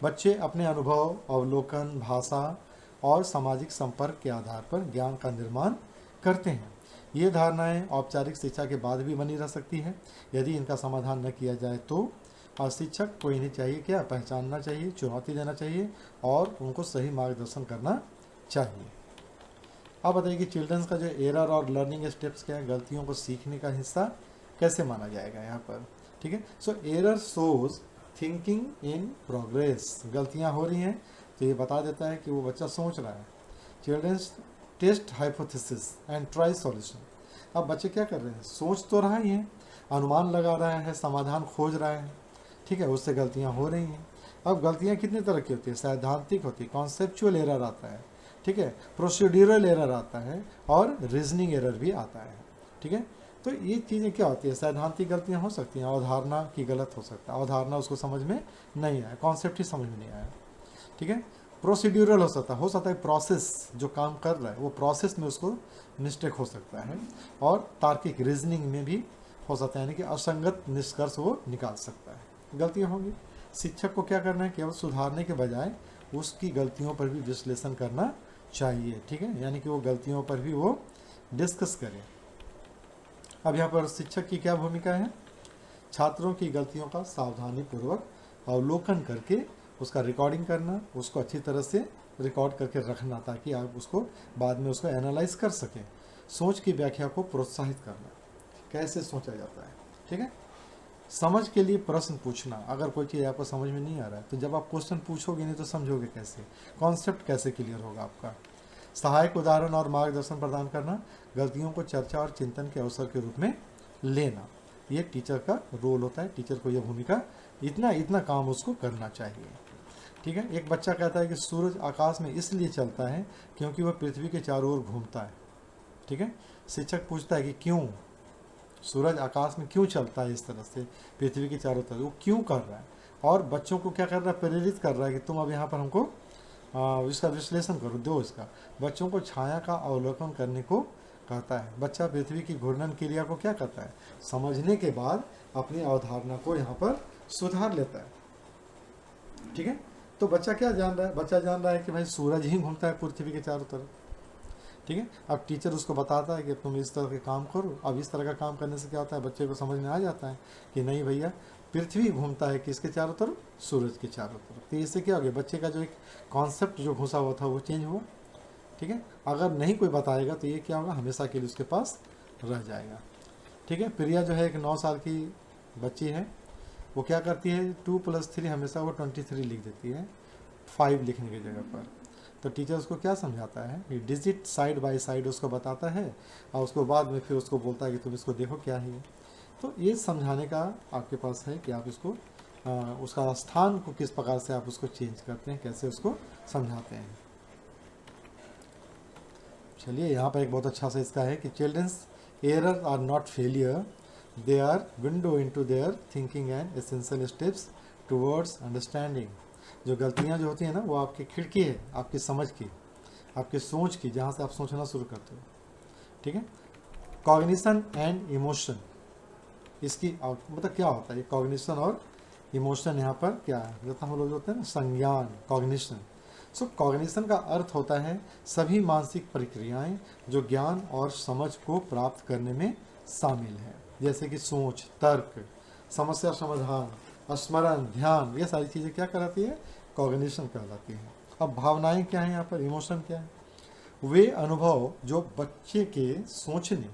बच्चे अपने अनुभव, अवलोकन, भाषा और सामाजिक संपर्क के आधार पर ज्ञान का निर्माण करते हैं। ये धारणाएं औपचारिक शिक्षा के बाद भी बनी रह सकती है यदि इनका समाधान न किया जाए तो। और शिक्षक को इन्हें चाहिए क्या, पहचानना चाहिए, चुनौती देना चाहिए और उनको सही मार्गदर्शन करना चाहिए। अब बताइए कि चिल्ड्रंस का जो एरर और लर्निंग स्टेप्स क्या है, गलतियों को सीखने का हिस्सा कैसे माना जाएगा यहाँ पर, ठीक है। So error shows thinking in progress, गलतियाँ हो रही हैं तो ये बता देता है कि वो बच्चा सोच रहा है। Childrens test hypothesis and try solution, अब बच्चे क्या कर रहे हैं, सोच तो रहा ही है, अनुमान लगा रहा है, समाधान खोज रहा है, ठीक है, उससे गलतियाँ हो रही हैं। अब गलतियाँ कितने तरह की होती है, सैद्धांतिक होती है, कॉन्सेप्चुअल एरर आता है, ठीक है, प्रोसीड्यूरल एरर आता है और रीजनिंग एरर भी आता है, ठीक है। तो ये चीज़ें क्या होती है, सैद्धांतिक गलतियाँ हो सकती हैं, अवधारणा की गलत हो सकता है, अवधारणा उसको समझ में नहीं आया, कॉन्सेप्ट ही समझ में नहीं आया, ठीक है। प्रोसीड्यूरल हो सकता है प्रोसेस जो काम कर रहा है वो प्रोसेस में उसको मिस्टेक हो सकता है, और तार्किक रीजनिंग में भी हो सकता है, यानी कि असंगत निष्कर्ष वो निकाल सकता है, गलतियाँ होंगी। शिक्षक को क्या करना है, केवल सुधारने के बजाय उसकी गलतियों पर भी विश्लेषण करना चाहिए, ठीक है, यानी कि वो गलतियों पर भी वो डिस्कस करे। अब यहाँ पर शिक्षक की क्या भूमिका है, छात्रों की गलतियों का सावधानीपूर्वक अवलोकन करके उसका रिकॉर्डिंग करना, उसको अच्छी तरह से रिकॉर्ड करके रखना ताकि आप उसको बाद में उसको एनालाइज कर सकें। सोच की व्याख्या को प्रोत्साहित करना, कैसे सोचा जाता है, ठीक है। समझ के लिए प्रश्न पूछना, अगर कोई चीज़ आपको समझ में नहीं आ रहा है तो जब आप क्वेश्चन पूछोगे नहीं तो समझोगे कैसे, कॉन्सेप्ट कैसे क्लियर होगा आपका। सहायक उदाहरण और मार्गदर्शन प्रदान करना, गलतियों को चर्चा और चिंतन के अवसर के रूप में लेना, ये टीचर का रोल होता है, टीचर को यह भूमिका, इतना इतना काम उसको करना चाहिए, ठीक है। एक बच्चा कहता है कि सूरज आकाश में इसलिए चलता है क्योंकि वह पृथ्वी के चारों ओर घूमता है, ठीक है। शिक्षक पूछता है कि क्यों, सूरज आकाश में क्यों चलता है इस तरह से पृथ्वी के चारों तरफ, वो क्यों कर रहा है, और बच्चों को क्या कर रहा है, प्रेरित कर रहा है कि तुम अब यहाँ पर हमको इसका विश्लेषण करो, दो इसका। बच्चों को छाया का अवलोकन करने को कहता है, बच्चा पृथ्वी की घूर्णन क्रिया को क्या करता है, समझने के बाद अपनी अवधारणा को यहाँ पर सुधार लेता है, ठीक है। तो बच्चा क्या जान रहा है, बच्चा जान रहा है कि भाई सूरज ही घूमता है पृथ्वी के चारों तरफ, ठीक है। अब टीचर उसको बताता है कि तुम इस तरह के काम करो, अब इस तरह का काम करने से क्या होता है, बच्चे को समझ में आ जाता है कि नहीं भैया पृथ्वी घूमता है किसके चारों तरफ, सूरज के चारों तरफ। तो इससे क्या हो गया, बच्चे का जो एक कॉन्सेप्ट जो घुसा हुआ था वो चेंज हुआ, ठीक है। अगर नहीं कोई बताएगा तो ये क्या होगा, हमेशा के लिए उसके पास रह जाएगा, ठीक है। प्रिया जो है एक 9 साल की बच्ची है, वो क्या करती है 2 + 3 हमेशा वो 23 लिख देती है 5 लिखने की जगह पर। तो टीचर उसको क्या समझाता है कि डिजिट साइड बाय साइड उसको बताता है, और उसको बाद में फिर उसको बोलता है कि तुम इसको देखो क्या है। तो ये समझाने का आपके पास है कि आप इसको उसका स्थान को किस प्रकार से आप उसको चेंज करते हैं, कैसे उसको समझाते हैं। चलिए यहाँ पर एक बहुत अच्छा सा इसका है कि childrens error are not failure, they are window into their thinking and essential steps towards understanding. जो गलतियाँ जो होती हैं ना वो आपकी खिड़की है, आपकी समझ की, आपकी सोच की, जहाँ से आप सोचना शुरू करते हो, ठीक है। कॉग्निशन एंड इमोशन, इसकी मतलब क्या होता है, कॉग्निशन और इमोशन यहाँ पर क्या है, जैसा हम लोग होते हैं ना संज्ञान, कॉग्निशन। सो कॉग्निशन का अर्थ होता है सभी मानसिक प्रक्रियाएं जो ज्ञान और समझ को प्राप्त करने में शामिल है, जैसे कि सोच, तर्क, समस्या समाधान, स्मरण, ध्यान, ये सारी चीज़ें क्या कहलाती है, कॉग्निशन कहलाती है। अब भावनाएं क्या है यहाँ पर, इमोशन क्या है, वे अनुभव जो बच्चे के सोचने,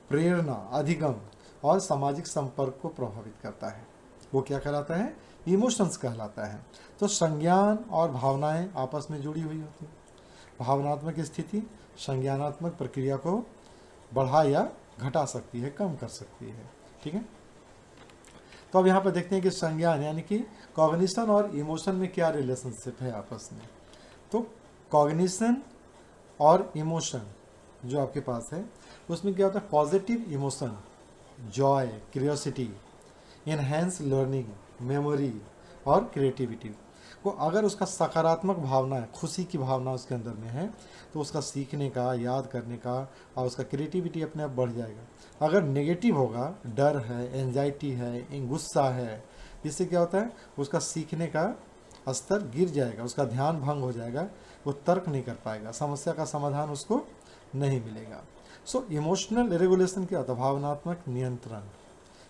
प्रेरणा, अधिगम और सामाजिक संपर्क को प्रभावित करता है, वो क्या कहलाता है, इमोशंस कहलाता है। तो संज्ञान और भावनाएं आपस में जुड़ी हुई होती हैं। भावनात्मक स्थिति संज्ञानात्मक प्रक्रिया को बढ़ा या घटा सकती है, कम कर सकती है, ठीक है। तो अब यहाँ पर देखते हैं कि संज्ञान यानी कि कॉग्निशन और इमोशन में क्या रिलेशनशिप है आपस में। तो कॉग्निशन और इमोशन जो आपके पास है उसमें क्या होता है, positive emotion, Joy, curiosity, enhance learning, memory और क्रिएटिविटी को, अगर उसका सकारात्मक भावना है, खुशी की भावना उसके अंदर में है तो उसका सीखने का, याद करने का और उसका क्रिएटिविटी अपने आप बढ़ जाएगा। अगर नेगेटिव होगा, डर है, एंजाइटी है, गुस्सा है, इससे क्या होता है, उसका सीखने का स्तर गिर जाएगा, उसका ध्यान भंग हो जाएगा, वो तर्क नहीं कर पाएगा, समस्या का समाधान उसको नहीं मिलेगा। सो इमोशनल रेगुलेशन क्या होता है, भावनात्मक नियंत्रण,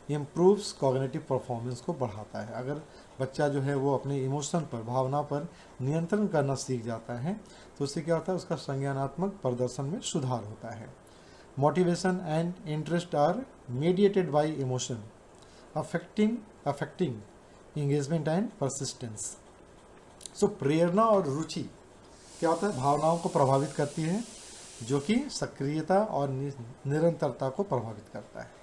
इम्प्रूव्स कॉग्निटिव परफॉर्मेंस को बढ़ाता है। अगर बच्चा जो है वो अपने इमोशन पर, भावना पर नियंत्रण करना सीख जाता है, तो उससे क्या होता है, उसका संज्ञानात्मक प्रदर्शन में सुधार होता है। Motivation and interest are mediated by emotion affecting engagement and persistence. So प्रेरणा और रुचि क्या होता है, भावनाओं को प्रभावित करती है, जो कि सक्रियता और निरंतरता को प्रभावित करता है।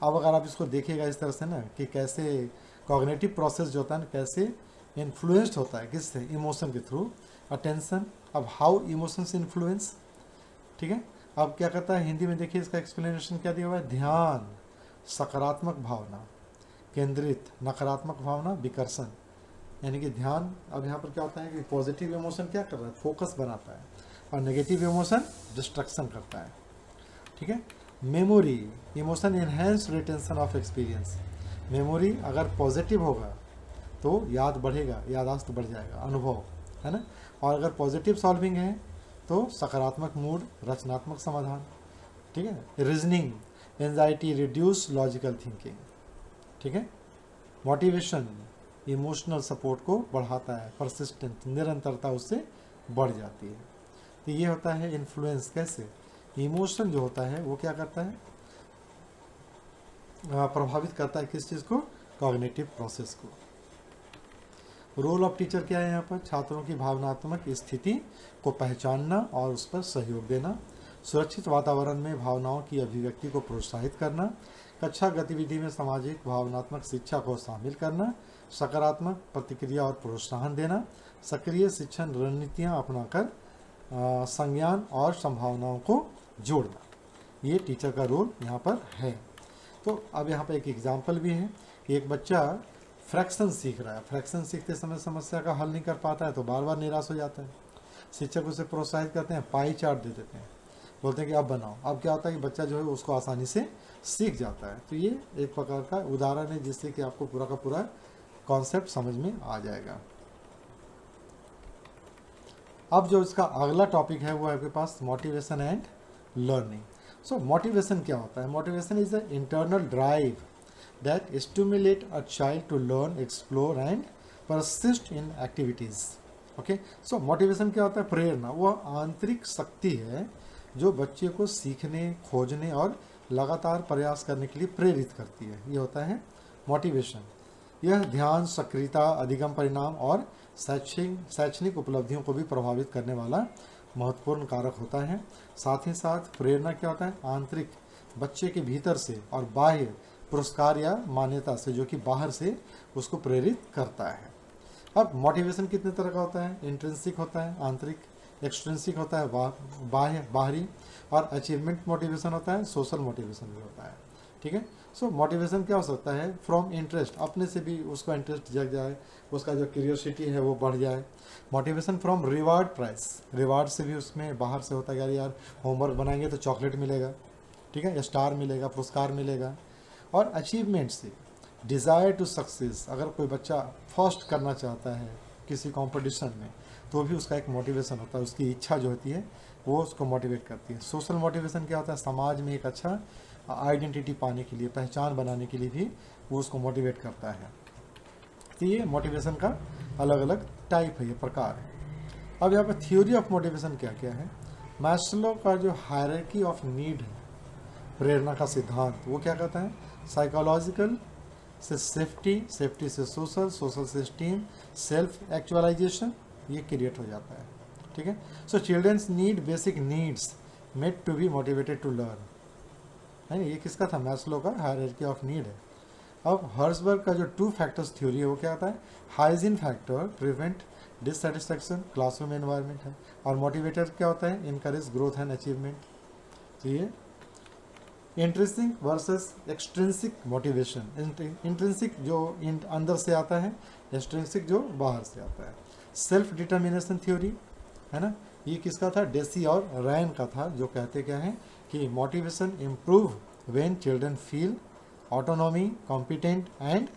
अब अगर आप इसको देखिएगा इस तरह से ना, कि कैसे कॉग्निटिव प्रोसेस जो होता है ना, कैसे इन्फ्लुएंस्ड होता है, किससे, इमोशन के थ्रू। अटेंशन, अब हाउ इमोशंस इन्फ्लुएंस, ठीक है। अब क्या करता है, हिंदी में देखिए इसका एक्सप्लेनेशन क्या दिया हुआ है, ध्यान, सकारात्मक भावना, केंद्रित, नकारात्मक भावना, विकर्षण, यानी कि ध्यान। अब यहाँ पर क्या होता है कि पॉजिटिव इमोशन क्या कर रहा है, फोकस बनाता है, और नेगेटिव इमोशन डिस्ट्रक्शन करता है, ठीक है। Memory, emotion enhance retention of experience. Memory अगर पॉजिटिव होगा तो याद बढ़ेगा, याददाश्त बढ़ जाएगा, अनुभव, है ना। और अगर पॉजिटिव सॉल्विंग है तो सकारात्मक मूड, रचनात्मक समाधान, ठीक है। Reasoning, anxiety reduce logical thinking, ठीक है। मोटिवेशन, इमोशनल सपोर्ट को बढ़ाता है, परसिस्टेंट, निरंतरता उससे बढ़ जाती है। तो ये होता है इन्फ्लुएंस। कैसे, इमोशन जो होता है वो क्या करता है, प्रभावित करता है किस चीज़ को, कॉग्निटिव प्रोसेस को। रोल ऑफ टीचर क्या है यहाँ पर, छात्रों की भावनात्मक स्थिति को पहचानना और उस पर सहयोग देना, सुरक्षित वातावरण में भावनाओं की अभिव्यक्ति को प्रोत्साहित करना, कक्षा गतिविधि में सामाजिक भावनात्मक शिक्षा को शामिल करना, सकारात्मक प्रतिक्रिया और प्रोत्साहन देना, सक्रिय शिक्षण रणनीतियाँ अपनाकर संज्ञान और संभावनाओं को जोड़ना। ये टीचर का रोल यहाँ पर है। तो अब यहाँ पर एक एग्जाम्पल भी है कि एक बच्चा फ्रैक्शन सीख रहा है, फ्रैक्शन सीखते समय समस्या का हल नहीं कर पाता है तो बार बार निराश हो जाता है। शिक्षक उसे प्रोत्साहित करते हैं, पाई चार्ट दे देते हैं, बोलते हैं कि अब बनाओ। अब क्या होता है कि बच्चा जो है उसको आसानी से सीख जाता है। तो ये एक प्रकार का उदाहरण है जिससे कि आपको पूरा का पूरा कॉन्सेप्ट समझ में आ जाएगा। अब जो इसका अगला टॉपिक है वो है आपके पास motivation and learning. So motivation क्या होता है, motivation is the internal drive that stimulate a child to learn, explore and persist in activities. Okay, so motivation क्या होता है, प्रेरणा, वह आंतरिक शक्ति है जो बच्चे को सीखने, खोजने और लगातार प्रयास करने के लिए प्रेरित करती है। ये होता है मोटिवेशन। यह ध्यान, सक्रियता, अधिगम परिणाम और शैक्षणिक उपलब्धियों को भी प्रभावित करने वाला महत्वपूर्ण कारक होता है। साथ ही साथ प्रेरणा क्या होता है, आंतरिक, बच्चे के भीतर से, और बाह्य, पुरस्कार या मान्यता से, जो कि बाहर से उसको प्रेरित करता है। अब मोटिवेशन कितने तरह का होता है, इंट्रिंसिक होता है, आंतरिक, एक्सट्रिंसिक होता है, बाह्य, बाहरी, और अचीवमेंट मोटिवेशन होता है, सोशल मोटिवेशन भी होता है, ठीक है। सो मोटिवेशन क्या हो सकता है, फ्रॉम इंटरेस्ट, अपने से भी उसका इंटरेस्ट जग जाए, उसका जो क्यूरियोसिटी है वो बढ़ जाए। Motivation from reward price, reward से भी उसमें बाहर से होता है, यार होमवर्क बनाएंगे तो चॉकलेट मिलेगा, ठीक है, स्टार मिलेगा, पुरस्कार मिलेगा। और अचीवमेंट से, डिज़ायर टू सक्सेस, अगर कोई बच्चा फर्स्ट करना चाहता है किसी कंपटीशन में तो भी उसका एक मोटिवेशन होता है, उसकी इच्छा जो होती है वो उसको मोटिवेट करती है। सोशल मोटिवेशन क्या होता है, समाज में एक अच्छा आइडेंटिटी पाने के लिए, पहचान बनाने के लिए भी वो उसको मोटिवेट करता है। तो ये मोटिवेशन का अलग अलग टाइप है, ये प्रकार है। अब यहाँ पर थ्योरी ऑफ मोटिवेशन क्या क्या है, मैस्लो का जो हायरार्की ऑफ नीड है, प्रेरणा का सिद्धांत, वो क्या कहता है, साइकोलॉजिकल से सेफ्टी, सेफ्टी से सोशल, सोशल से स्टीम, सेल्फ एक्चुअलाइजेशन, ये क्रिएट हो जाता है, ठीक है। So children's need basic needs made to be motivated to learn, है, ये किसका था, मैस्लो का हायरार्की ऑफ नीड है। अब हर्सबर्ग का जो 2 फैक्टर्स थ्योरी है वो क्या होता है, hygiene factor prevent dissatisfaction, classroom environment है, और मोटिवेटर क्या होता है, इनकरेज ग्रोथ एंड अचीवमेंट। तो ये intrinsic versus extrinsic motivation, intrinsic जो अंदर से आता है, एक्सट्रिंसिक जो बाहर से आता है। सेल्फ डिटर्मिनेशन थ्योरी है ना, ये किसका था, डेसी और रैन का था, जो कहते क्या है कि motivation improve when children feel autonomy, competent and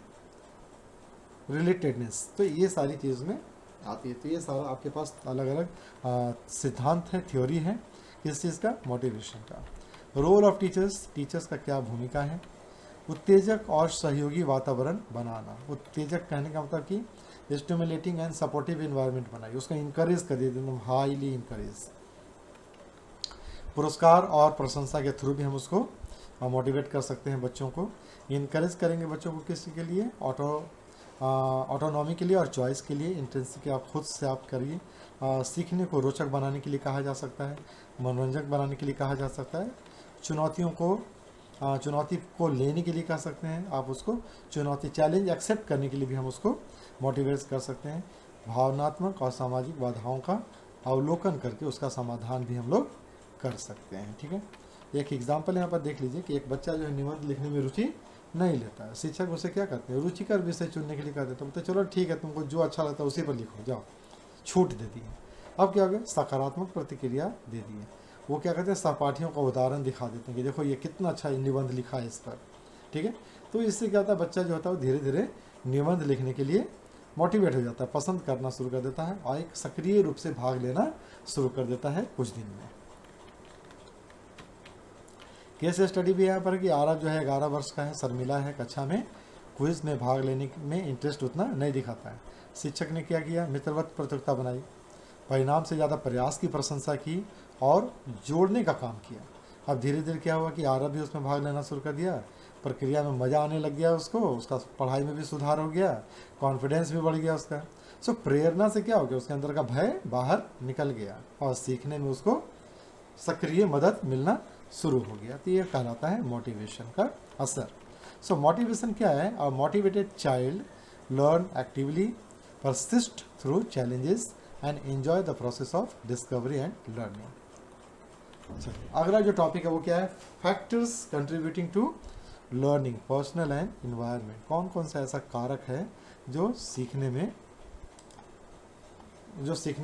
relatedness. तो ये सारी चीज़ में आती है। तो ये सारा आपके पास अलग अलग सिद्धांत है, थ्योरी है किस चीज़ का, मोटिवेशन का। रोल ऑफ टीचर्स, टीचर्स का क्या भूमिका है, उत्तेजक और सहयोगी वातावरण बनाना। उत्तेजक कहने का मतलब कि स्टिमुलेटिंग एंड सपोर्टिव इन्वायरमेंट बनाइए, उसको इंकरेज करिए, एकदम हाईली इंकरेज। पुरस्कार और प्रशंसा के थ्रू भी हम उसको मोटिवेट कर सकते हैं बच्चों को। इनकरेज करेंगे बच्चों को किसी के लिए, ऑटोनॉमी के लिए और चॉइस के लिए। इंटेंसिटी आप खुद से आप करिए। सीखने को रोचक बनाने के लिए कहा जा सकता है, मनोरंजक बनाने के लिए कहा जा सकता है, चुनौती को लेने के लिए कह सकते हैं आप उसको, चुनौती चैलेंज एक्सेप्ट करने के लिए भी हम उसको मोटिवेट कर सकते हैं। भावनात्मक और सामाजिक बाधाओं का अवलोकन करके उसका समाधान भी हम लोग कर सकते हैं। ठीक है, एक एग्जाम्पल यहाँ पर देख लीजिए कि एक बच्चा जो है निबंध लिखने में रुचि नहीं लेता है, शिक्षक उसे क्या करते हैं, रुचिकर विषय चुनने के लिए कहते हैं, तो बोलते चलो ठीक है, तुमको जो अच्छा लगता है उसी पर लिखो, जाओ, छूट दे दी है। अब क्या हो गया, सकारात्मक प्रतिक्रिया दे दी है। वो क्या कहते हैं, सहपाठियों का उदाहरण दिखा देते हैं कि देखो ये कितना अच्छा निबंध लिखा है इस पर। ठीक है, तो इससे क्या होता है, बच्चा जो होता है वो धीरे धीरे निबंध लिखने के लिए मोटिवेट हो जाता है, पसंद करना शुरू कर देता है और एक सक्रिय रूप से भाग लेना शुरू कर देता है कुछ दिन में। केस स्टडी भी यहाँ पर कि आरव जो है 11 वर्ष का है, शर्मिला है, कक्षा में क्विज में भाग लेने में इंटरेस्ट उतना नहीं दिखाता है। शिक्षक ने क्या किया, मित्रवत प्रतियोगिता बनाई, परिणाम से ज़्यादा प्रयास की प्रशंसा की और जोड़ने का काम किया। अब धीरे धीरे क्या हुआ कि आरव भी उसमें भाग लेना शुरू कर दिया, प्रक्रिया में मज़ा आने लग गया उसको, उसका पढ़ाई में भी सुधार हो गया, कॉन्फिडेंस भी बढ़ गया उसका। सो प्रेरणा से क्या हो गया, उसके अंदर का भय बाहर निकल गया और सीखने में उसको सक्रिय मदद मिलना शुरू हो गया। तो ये कहलाता है मोटिवेशन का असर। सो मोटिवेशन क्या है, a motivated child learn actively, persist through challenges and enjoy the process of discovery and learning. चलिए अगला जो टॉपिक है वो क्या है, factors contributing to learning, personal and environment. कौन कौन सा ऐसा कारक है जो सीखने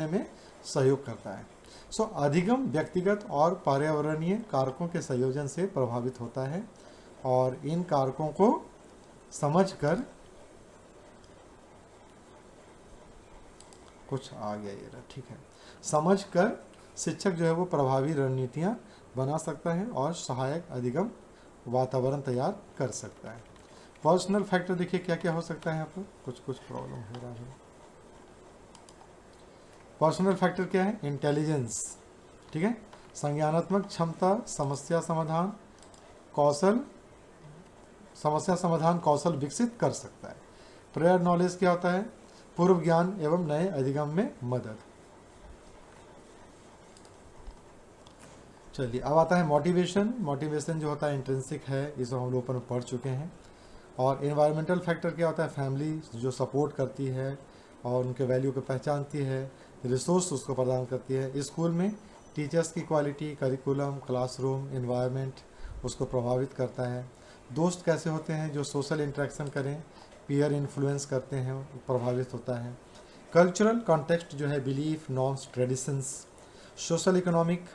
में सहयोग करता है। सो अधिगम व्यक्तिगत और पर्यावरणीय कारकों के संयोजन से प्रभावित होता है और इन कारकों को समझकर कुछ आ गया ये रहा, ठीक है, समझकर शिक्षक जो है वो प्रभावी रणनीतियाँ बना सकता है और सहायक अधिगम वातावरण तैयार कर सकता है। पर्सनल फैक्टर देखिए क्या क्या हो सकता है, यहाँ पर कुछ प्रॉब्लम हो रहा है। पर्सनल फैक्टर क्या है, इंटेलिजेंस, ठीक है, संज्ञानात्मक क्षमता, समस्या समाधान कौशल विकसित कर सकता है। प्रेयर नॉलेज क्या होता है, पूर्व ज्ञान एवं नए अधिगम में मदद। चलिए अब आता है मोटिवेशन जो होता है इंट्रिंसिक है, इसे हम लोग ऊपर में पढ़ चुके हैं। और एनवायरमेंटल फैक्टर क्या होता है, फैमिली जो सपोर्ट करती है और उनके वैल्यू को पहचानती है, रिसोर्स उसको प्रदान करती है। स्कूल में टीचर्स की क्वालिटी, करिकुलम, क्लासरूम एनवायरनमेंट उसको प्रभावित करता है। दोस्त कैसे होते हैं, जो सोशल इंटरेक्शन करें, पीयर इन्फ्लुएंस करते हैं, प्रभावित होता है। कल्चरल कॉन्टेक्स्ट जो है, belief, norms, traditions. Social economic,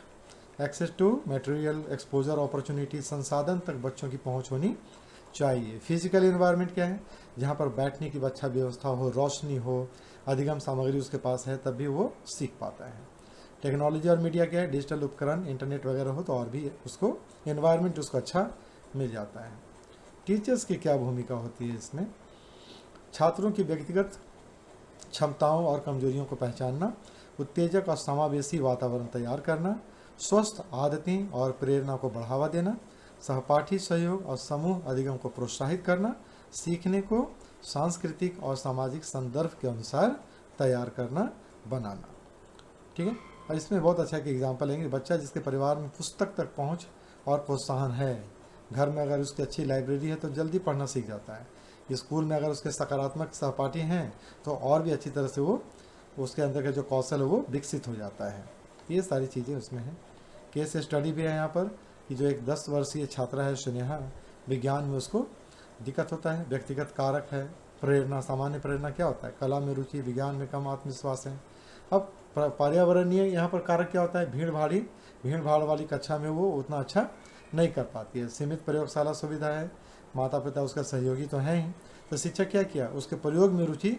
access to material, exposure, opportunity, संसाधन तक बच्चों की पहुंच होनी चाहिए। फिजिकल एनवायरनमेंट क्या है, जहाँ पर बैठने की अच्छा व्यवस्था हो, रोशनी हो, अधिगम सामग्री उसके पास है, तब भी वो सीख पाता है। टेक्नोलॉजी और मीडिया क्या है, डिजिटल उपकरण, इंटरनेट वगैरह हो तो और भी उसको एनवायरनमेंट उसको अच्छा मिल जाता है। टीचर्स की क्या भूमिका होती है इसमें, छात्रों की व्यक्तिगत क्षमताओं और कमजोरियों को पहचानना, उत्तेजक और समावेशी वातावरण तैयार करना, स्वस्थ आदतें और प्रेरणा को बढ़ावा देना, सहपाठी सहयोग और समूह अधिगम को प्रोत्साहित करना, सीखने को सांस्कृतिक और सामाजिक संदर्भ के अनुसार तैयार करना, बनाना। ठीक है, और इसमें बहुत अच्छा एक एग्जाम्पल है कि बच्चा जिसके परिवार में पुस्तक तक पहुंच और प्रोत्साहन है, घर में अगर उसकी अच्छी लाइब्रेरी है तो जल्दी पढ़ना सीख जाता है, स्कूल में अगर उसके सकारात्मक सहपाठी हैं तो और भी अच्छी तरह से वो उसके अंदर का जो कौशल है वो विकसित हो जाता है। ये सारी चीज़ें उसमें हैं। केस स्टडी भी है यहाँ पर कि जो एक 10 वर्षीय छात्रा है स्नेहा, विज्ञान में उसको दिक्कत होता है। व्यक्तिगत कारक है, प्रेरणा, सामान्य प्रेरणा क्या होता है, कला में रुचि, विज्ञान में कम आत्मविश्वास है। अब पर्यावरणीय यहाँ पर कारक क्या होता है, भीड़ भाड़ वाली कक्षा में वो उतना अच्छा नहीं कर पाती है। सीमित प्रयोगशाला सुविधा है, माता पिता उसका सहयोगी तो हैं ही, तो शिक्षक क्या किया, उसके प्रयोग में रुचि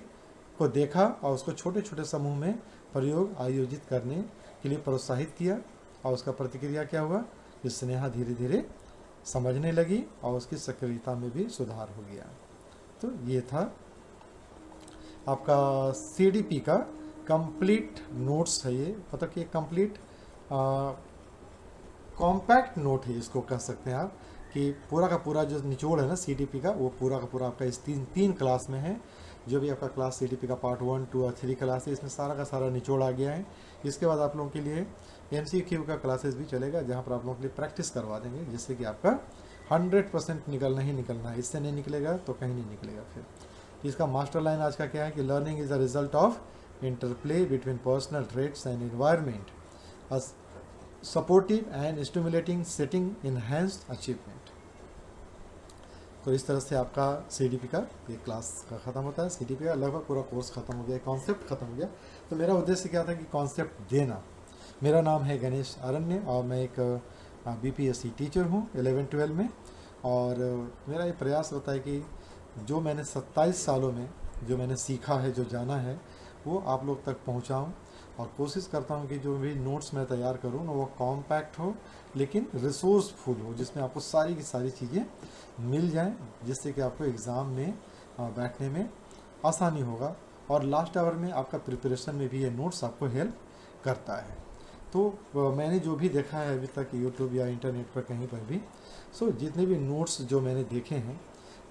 को देखा और उसको छोटे छोटे समूह में प्रयोग आयोजित करने के लिए प्रोत्साहित किया और उसका प्रतिक्रिया क्या हुआ कि स्नेहा धीरे धीरे समझने लगी और उसकी सक्रियता में भी सुधार हो गया। तो ये था आपका CDP का कंप्लीट नोट्स है। ये मतलब कि कंप्लीट कॉम्पैक्ट नोट है, इसको कह सकते हैं आप, कि पूरा का पूरा जो निचोड़ है ना CDP का, वो पूरा का पूरा आपका इस तीन क्लास में है। जो भी आपका क्लास CDP का पार्ट 1, 2 और 3 क्लास है, इसमें सारा का सारा निचोड़ आ गया है। इसके बाद आप लोगों के लिए MCQ का क्लासेस भी चलेगा, जहाँ पर आप लोगों के लिए प्रैक्टिस करवा देंगे, जिससे कि आपका 100% निकलना ही निकलना है। इससे नहीं निकलेगा तो कहीं नहीं निकलेगा। फिर इसका मास्टर लाइन आज का क्या है कि learning is the result of interplay between personal traits and environment, supportive and stimulating setting enhanced achievement. तो इस तरह से आपका CDP का ये क्लास का ख़त्म होता है। CDP का लगभग पूरा कोर्स ख़त्म हो गया, कॉन्सेप्ट ख़त्म हो गया। तो मेरा उद्देश्य क्या था कि कॉन्सेप्ट देना। मेरा नाम है गणेश अरण्य और मैं एक BPSC टीचर हूँ 11-12 में। और मेरा ये प्रयास होता है कि जो मैंने 27 सालों में जो मैंने सीखा है, जो जाना है, वो आप लोग तक पहुँचाऊँ। और कोशिश करता हूँ कि जो भी नोट्स मैं तैयार करूँ ना, वो कॉम्पैक्ट हो लेकिन रिसोर्सफुल हो, जिसमें आपको सारी की सारी चीज़ें मिल जाएं, जिससे कि आपको एग्ज़ाम में बैठने में आसानी होगा। और लास्ट आवर में आपका प्रिपरेशन में भी ये नोट्स आपको हेल्प करता है। तो मैंने जो भी देखा है अभी तक यूट्यूब या इंटरनेट पर कहीं पर भी, जितने भी नोट्स जो मैंने देखे हैं,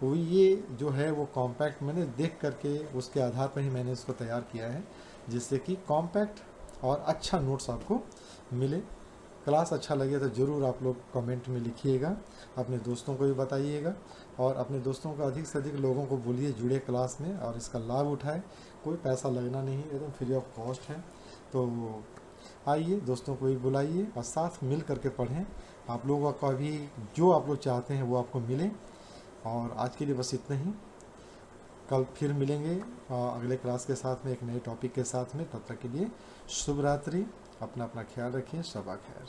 वो ये जो है वो कॉम्पैक्ट मैंने देख करके उसके आधार पर ही मैंने इसको तैयार किया है, जिससे कि कॉम्पैक्ट और अच्छा नोट्स आपको मिले। क्लास अच्छा लगे तो ज़रूर आप लोग कमेंट में लिखिएगा, अपने दोस्तों को भी बताइएगा और अपने दोस्तों को अधिक से अधिक लोगों को बोलिए जुड़े क्लास में और इसका लाभ उठाए। कोई पैसा लगना नहीं, एकदम फ्री ऑफ कॉस्ट है। तो आइए, दोस्तों को भी बुलाइए और साथ मिल करके पढ़ें। आप लोगों का भी जो आप लोग चाहते हैं वो आपको मिले। और आज के लिए बस इतना ही। कल फिर मिलेंगे अगले क्लास के साथ में, एक नए टॉपिक के साथ में। तब तक के लिए शुभ रात्रि, अपना ख्याल रखिए, शबा खैर।